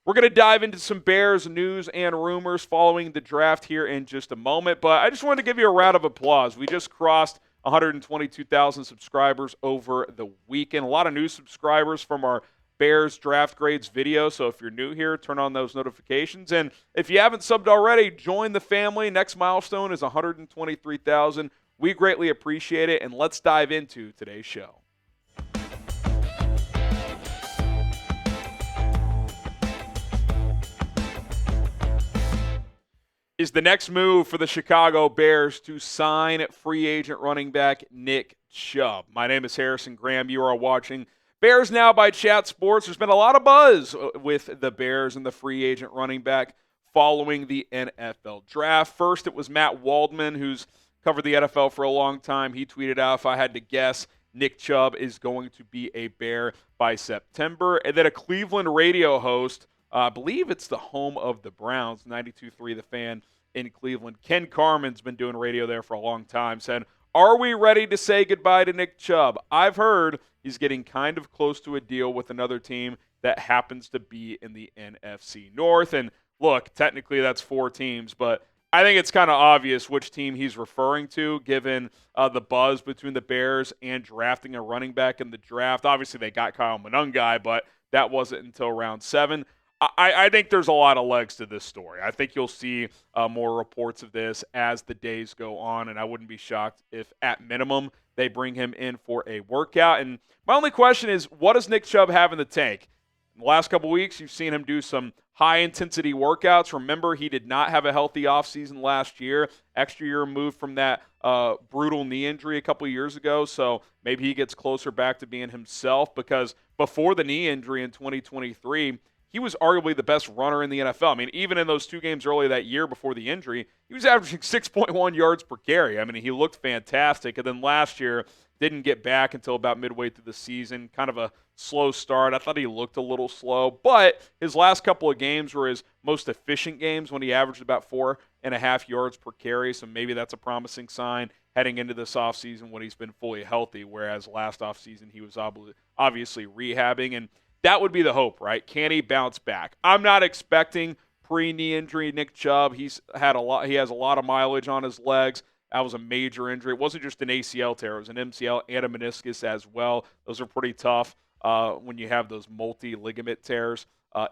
We're going to dive into some Bears news and rumors following the draft here in just a moment, but I just wanted to give you a round of applause. We just crossed 122,000 subscribers over the weekend. A lot of new subscribers from our Bears draft grades video, so if you're new here, turn on those notifications. And if you haven't subbed already, join the family. Next milestone is 123,000. We greatly appreciate it, and let's dive into today's show. Is the next move for the Chicago Bears to sign free agent running back Nick Chubb. My name is Harrison Graham. You are watching Bears Now by Chat Sports. There's been a lot of buzz with the Bears and the free agent running back following the NFL draft. First, it was Matt Waldman, who's covered the NFL for a long time. He tweeted out, if I had to guess, Nick Chubb is going to be a Bear by September. And then a Cleveland radio host, I believe it's the home of the Browns, 92.3 The Fan in Cleveland. Ken Carman's been doing radio there for a long time, said, are we ready to say goodbye to Nick Chubb? I've heard he's getting kind of close to a deal with another team that happens to be in the NFC North. And look, technically that's 4 teams, but I think it's kind of obvious which team he's referring to, given the buzz between the Bears and drafting a running back in the draft. Obviously, they got Kyle Monangai, but that wasn't until round 7. I think there's a lot of legs to this story. I think you'll see more reports of this as the days go on, and I wouldn't be shocked if, at minimum, they bring him in for a workout. And my only question is, what does Nick Chubb have in the tank? In the last couple weeks, you've seen him do some high-intensity workouts. Remember, he did not have a healthy offseason last year. Extra year removed from that brutal knee injury a couple years ago, so maybe he gets closer back to being himself, because before the knee injury in 2023, he was arguably the best runner in the NFL. I mean, even in those 2 games earlier that year before the injury, he was averaging 6.1 yards per carry. I mean, he looked fantastic. And then last year, didn't get back until about midway through the season. Kind of a slow start. I thought he looked a little slow. But his last couple of games were his most efficient games when he averaged about 4.5 yards per carry. So maybe that's a promising sign heading into this offseason when he's been fully healthy, whereas last offseason he was obviously rehabbing. And that would be the hope, right? Can he bounce back? I'm not expecting pre-knee injury Nick Chubb. He has a lot of mileage on his legs. That was a major injury. It wasn't just an ACL tear. It was an MCL and a meniscus as well. Those are pretty tough when you have those multi-ligament tears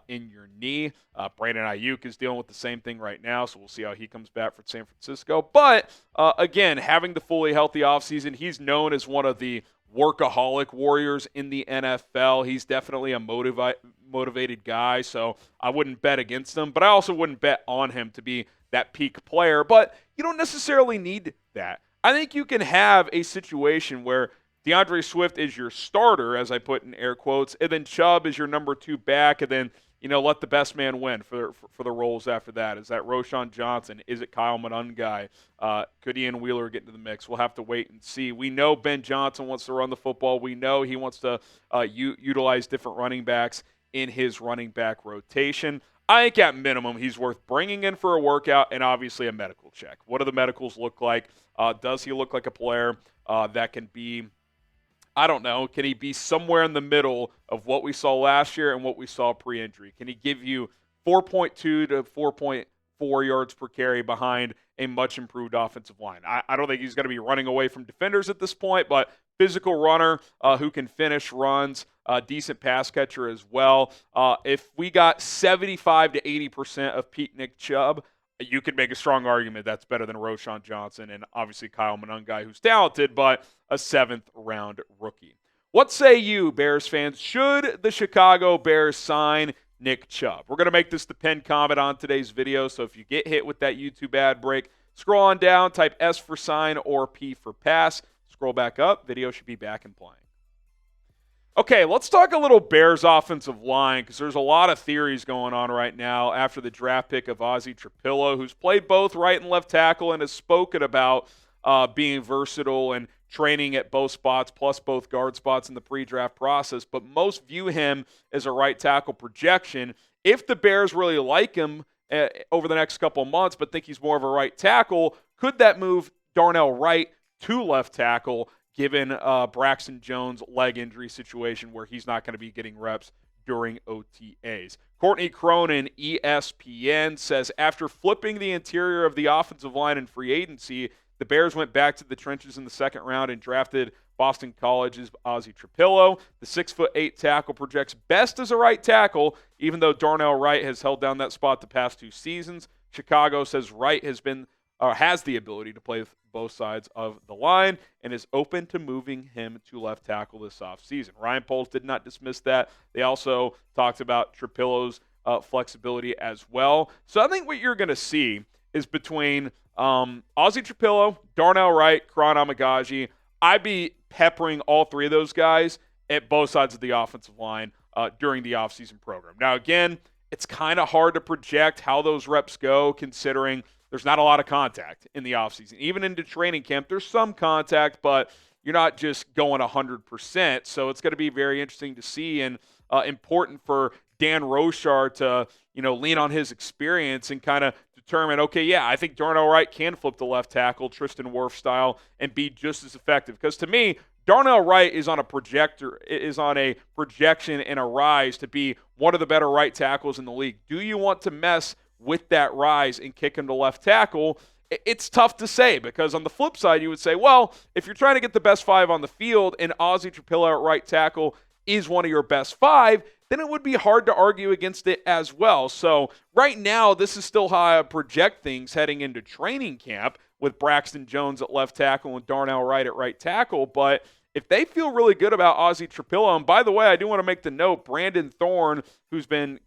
in your knee. Brandon Ayuk is dealing with the same thing right now, so we'll see how he comes back for San Francisco. But, again, having the fully healthy offseason, he's known as one of the workaholic warriors in the NFL. He's definitely a motivated guy, so I wouldn't bet against him, but I also wouldn't bet on him to be that peak player. But you don't necessarily need that. I think you can have a situation where DeAndre Swift is your starter, as I put in air quotes, and then Chubb is your number 2 back, and then let the best man win for the roles after that. Is that Roschon Johnson? Is it Kyle Monangai? Could Ian Wheeler get into the mix? We'll have to wait and see. We know Ben Johnson wants to run the football. We know he wants to utilize different running backs in his running back rotation. I think at minimum he's worth bringing in for a workout and obviously a medical check. What do the medicals look like? Does he look like a player that can be, I don't know, can he be somewhere in the middle of what we saw last year and what we saw pre-injury? Can he give you 4.2 to 4.4 yards per carry behind a much improved offensive line? I don't think he's going to be running away from defenders at this point, but physical runner who can finish runs, decent pass catcher as well. If we got 75 to 80% of peak Nick Chubb, you could make a strong argument that's better than Roschon Johnson and obviously Kyle Monangai, who's talented, but a 7th-round rookie. What say you, Bears fans? Should the Chicago Bears sign Nick Chubb? We're going to make this the pinned comment on today's video, so if you get hit with that YouTube ad break, scroll on down, type S for sign or P for pass. Scroll back up. Video should be back and playing. Okay, let's talk a little Bears offensive line, because there's a lot of theories going on right now after the draft pick of Ozzy Trapilo, who's played both right and left tackle and has spoken about being versatile and training at both spots, plus both guard spots in the pre-draft process. But most view him as a right tackle projection. If the Bears really like him over the next couple of months, but think he's more of a right tackle, could that move Darnell Wright to left tackle, given Braxton Jones' leg injury situation where he's not going to be getting reps during OTAs. Courtney Cronin, ESPN, says after flipping the interior of the offensive line in free agency, the Bears went back to the trenches in the second round and drafted Boston College's Ozzy Trapilo. The 6'8" tackle projects best as a right tackle, even though Darnell Wright has held down that spot the past 2 seasons. Chicago says Wright has the ability to play both sides of the line and is open to moving him to left tackle this offseason. Ryan Poles did not dismiss that. They also talked about Trapilo's flexibility as well. So I think what you're going to see is between Ozzy Trapilo, Darnell Wright, Cronin Amagaji, I'd be peppering all 3 of those guys at both sides of the offensive line during the offseason program. Now, again, it's kind of hard to project how those reps go considering there's not a lot of contact in the offseason. Even into training camp, there's some contact, but you're not just going 100%. So it's going to be very interesting to see and important for Dan Rochar to, lean on his experience and kind of determine, okay, yeah, I think Darnell Wright can flip the left tackle, Tristan Wirf style, and be just as effective. Because to me, Darnell Wright is on a projection and a rise to be one of the better right tackles in the league. Do you want to mess with that rise and kick him to left tackle? It's tough to say because on the flip side, you would say, well, if you're trying to get the best 5 on the field and Ozzy Trapilo at right tackle is one of your best 5, then it would be hard to argue against it as well. So right now, this is still how I project things heading into training camp with Braxton Jones at left tackle and Darnell Wright at right tackle. But if they feel really good about Ozzy Trapilo, and by the way, I do want to make the note, Brandon Thorne, who's been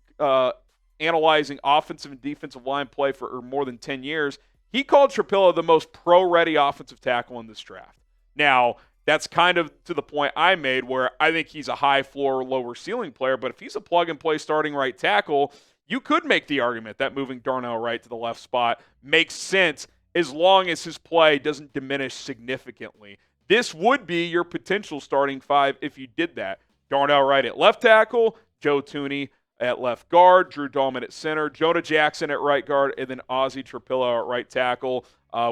analyzing offensive and defensive line play for more than 10 years, he called Trapilo the most pro-ready offensive tackle in this draft. Now, that's kind of to the point I made where I think he's a high floor, lower ceiling player, but if he's a plug-and-play starting right tackle, you could make the argument that moving Darnell Wright to the left spot makes sense as long as his play doesn't diminish significantly. This would be your potential starting 5 if you did that. Darnell Wright at left tackle, Joe Thuney at left guard, Drew Dahlman at center, Jonah Jackson at right guard, and then Ozzy Trapilo at right tackle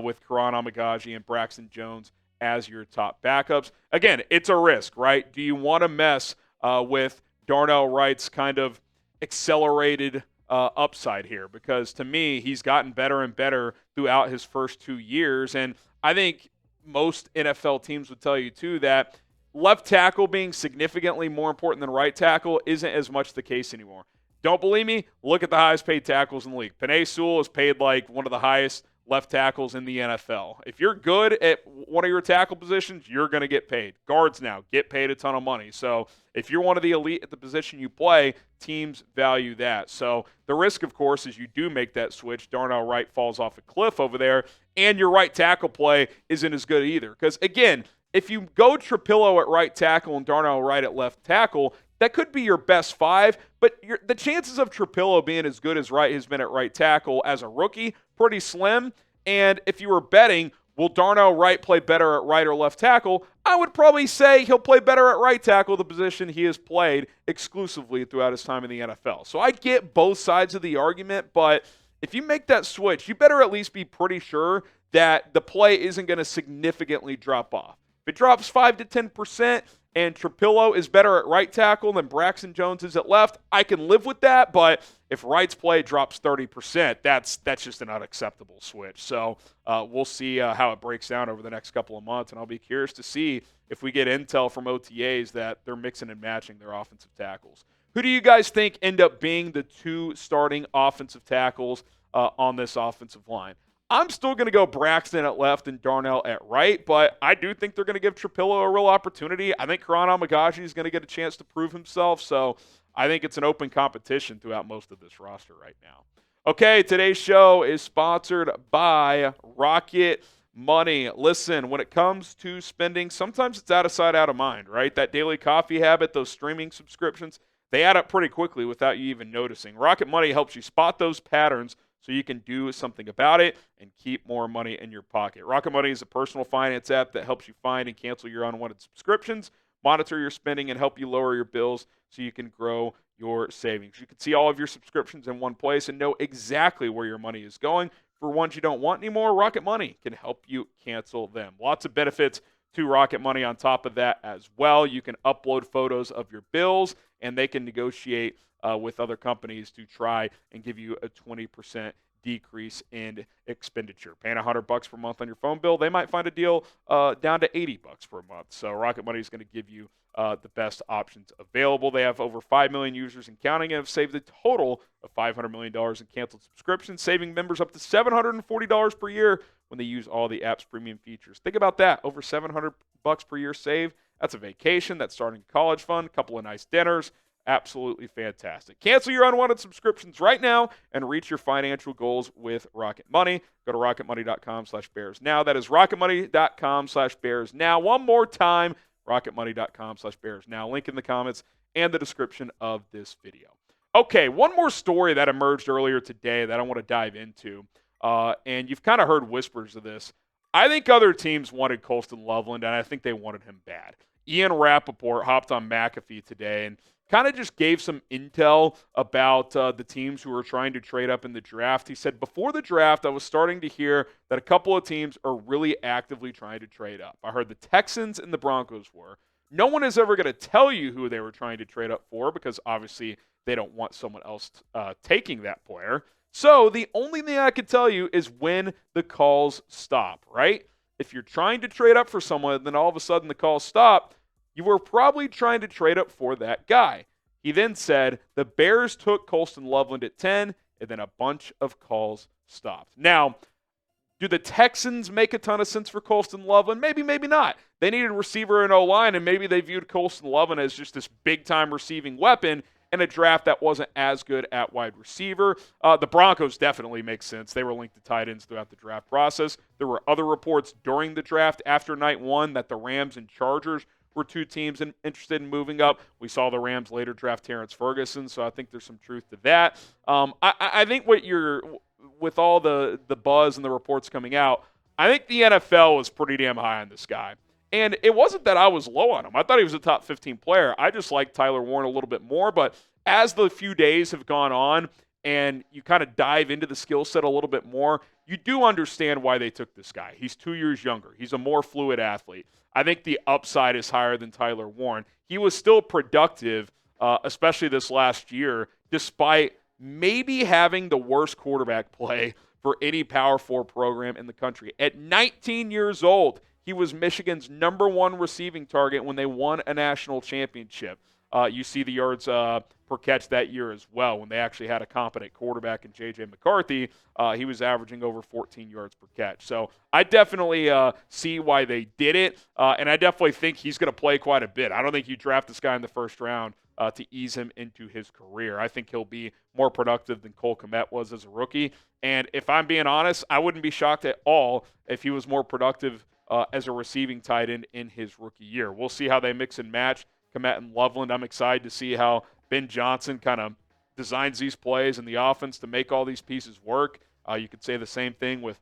with Cronin Amagaji and Braxton Jones as your top backups. Again, it's a risk, right? Do you want to mess with Darnell Wright's kind of accelerated upside here? Because to me, he's gotten better and better throughout his first 2 years, and I think most NFL teams would tell you too that left tackle being significantly more important than right tackle isn't as much the case anymore. Don't believe me? Look at the highest paid tackles in the league. Penei Sewell is paid like one of the highest left tackles in the NFL. If you're good at one of your tackle positions, you're going to get paid. Guards now get paid a ton of money. So if you're one of the elite at the position you play, teams value that. So the risk, of course, is you do make that switch. Darnell Wright falls off a cliff over there, and your right tackle play isn't as good either. Because, again, if you go Trapilo at right tackle and Darnell Wright at left tackle, that could be your best 5, but the chances of Trapilo being as good as Wright has been at right tackle as a rookie, pretty slim. And if you were betting, will Darnell Wright play better at right or left tackle, I would probably say he'll play better at right tackle, the position he has played exclusively throughout his time in the NFL. So I get both sides of the argument, but if you make that switch, you better at least be pretty sure that the play isn't going to significantly drop off. If it drops 5 to 10% and Trapilo is better at right tackle than Braxton Jones is at left, I can live with that. But if Wright's play drops 30%, that's just an unacceptable switch. So we'll see how it breaks down over the next couple of months, and I'll be curious to see if we get intel from OTAs that they're mixing and matching their offensive tackles. Who do you guys think end up being the 2 starting offensive tackles on this offensive line? I'm still going to go Braxton at left and Darnell at right, but I do think they're going to give Trapilo a real opportunity. I think Cronin Amagaji is going to get a chance to prove himself, so I think it's an open competition throughout most of this roster right now. Okay, today's show is sponsored by Rocket Money. Listen, when it comes to spending, sometimes it's out of sight, out of mind, right? That daily coffee habit, those streaming subscriptions, they add up pretty quickly without you even noticing. Rocket Money helps you spot those patterns so you can do something about it and keep more money in your pocket. Rocket Money is a personal finance app that helps you find and cancel your unwanted subscriptions, monitor your spending, and help you lower your bills so you can grow your savings. You can see all of your subscriptions in one place and know exactly where your money is going. For ones you don't want anymore, Rocket Money can help you cancel them. Lots of benefits to Rocket Money on top of that as well. You can upload photos of your bills, and they can negotiate with other companies to try and give you a 20% decrease in expenditure. Paying $100 per month on your phone bill, they might find a deal down to $80 per month. So Rocket Money is going to give you the best options available. They have over 5 million users and counting, and have saved a total of $500 million in canceled subscriptions, saving members up to $740 per year when they use all the app's premium features. Think about that. Over $700 per year saved. That's a vacation. That's starting a college fund, a couple of nice dinners. Absolutely fantastic. Cancel your unwanted subscriptions right now and reach your financial goals with Rocket Money. Go to rocketmoney.com/bears now. That is rocketmoney.com/bears now. One more time, rocketmoney.com/bears now. Link in the comments and the description of this video. Okay, one more story that emerged earlier today that I want to dive into, and you've kind of heard whispers of this. I think other teams wanted Colston Loveland, and I think they wanted him bad. Ian Rappaport hopped on McAfee today and kind of just gave some intel about the teams who were trying to trade up in the draft. He said, before the draft, I was starting to hear that a couple of teams are really actively trying to trade up. I heard the Texans and the Broncos were. No one is ever going to tell you who they were trying to trade up for because obviously they don't want someone else taking that player. So the only thing I can tell you is when the calls stop, right? If you're trying to trade up for someone and then all of a sudden the calls stop, you were probably trying to trade up for that guy. He then said the Bears took Colston Loveland at 10, and then a bunch of calls stopped. Now, do the Texans make a ton of sense for Colston Loveland? Maybe, maybe not. They needed a receiver and O-line, and maybe they viewed Colston Loveland as just this big-time receiving weapon in a draft that wasn't as good at wide receiver. The Broncos definitely make sense. They were linked to tight ends throughout the draft process. There were other reports during the draft after night one that the Rams and Chargers were two teams interested in moving up. We saw the Rams later draft Terrence Ferguson, so I think there's some truth to that. I think with all the buzz and the reports coming out, I think the NFL was pretty damn high on this guy. And it wasn't that I was low on him. I thought he was a top 15 player. I just like Tyler Warren a little bit more. But as the few days have gone on and you kind of dive into the skill set a little bit more, you do understand why they took this guy. He's 2 years younger. He's a more fluid athlete. I think the upside is higher than Tyler Warren. He was still productive, especially this last year, despite maybe having the worst quarterback play for any Power 4 program in the country. At 19 years old, he was Michigan's #1 receiving target when they won a national championship. You see the yards per catch that year as well. When they actually had a competent quarterback in J.J. McCarthy, he was averaging over 14 yards per catch. So I definitely see why they did it, and I definitely think he's going to play quite a bit. I don't think you draft this guy in the first round to ease him into his career. I think he'll be more productive than Cole Kmet was as a rookie. And if I'm being honest, I wouldn't be shocked at all if he was more productive as a receiving tight end in his rookie year. We'll see how they mix and match Kmet and Loveland. I'm excited to see how Ben Johnson kind of designs these plays in the offense to make all these pieces work. You could say the same thing with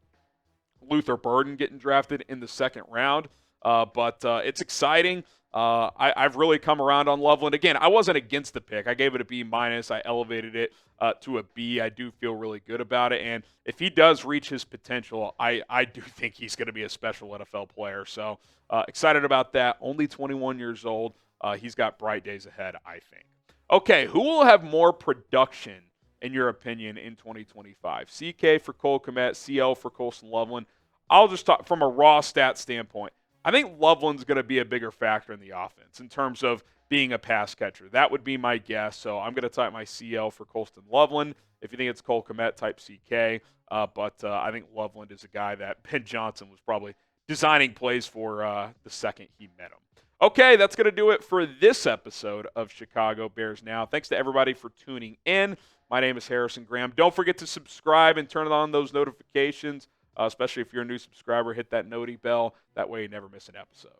Luther Burden getting drafted in the second round. But it's exciting. I've really come around on Loveland. Again, I wasn't against the pick. I gave it a B-. I elevated it to a B. I do feel really good about it. And if he does reach his potential, I do think he's going to be a special NFL player. So excited about that. Only 21 years old. He's got bright days ahead, I think. Okay, who will have more production, in your opinion, in 2025? CK for Cole Kmet, CL for Colston Loveland. I'll just talk from a raw stat standpoint. I think Loveland's going to be a bigger factor in the offense in terms of being a pass catcher. That would be my guess. So I'm going to type my CL for Colston Loveland. If you think it's Cole Kmet, type CK. But I think Loveland is a guy that Ben Johnson was probably designing plays for the second he met him. Okay, that's going to do it for this episode of Chicago Bears Now. Thanks to everybody for tuning in. My name is Harrison Graham. Don't forget to subscribe and turn on those notifications, especially if you're a new subscriber. Hit that noti bell. That way you never miss an episode.